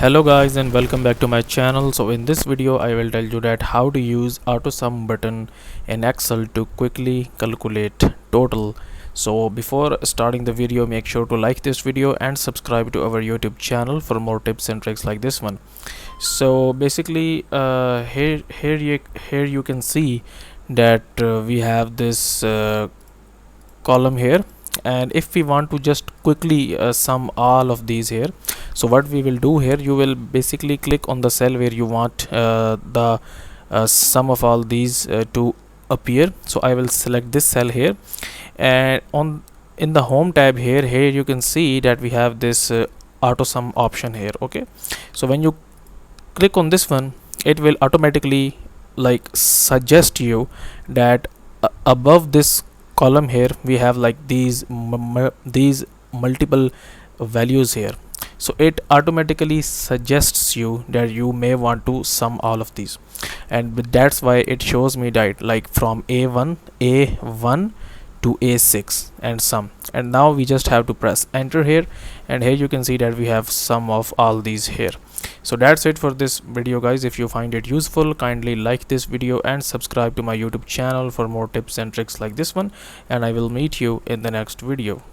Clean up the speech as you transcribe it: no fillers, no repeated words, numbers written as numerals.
Hello guys and welcome back to my channel. So in this video I will tell you that how to use AutoSum button in Excel to quickly calculate total. So before starting the video, make sure to like this video and subscribe to our YouTube channel for more tips and tricks like this one. So basically here you can see that we have this column here, and if we want to just quickly sum all of these here, so what we will do here, you will basically click on the cell where you want the sum of all these to appear. So I will select this cell here, and in the home tab here you can see that we have this auto sum option here. Okay, so when you click on this one, it will automatically like suggest you that above this column here we have like these multiple values here. So it automatically suggests you that you may want to sum all of these, and that's why it shows me that like from a1 to a6 and sum. And now we just have to press enter here, and here you can see that we have sum of all these here. So that's it for this video guys. If you find it useful, kindly like this video and subscribe to my YouTube channel for more tips and tricks like this one, and I will meet you in the next video.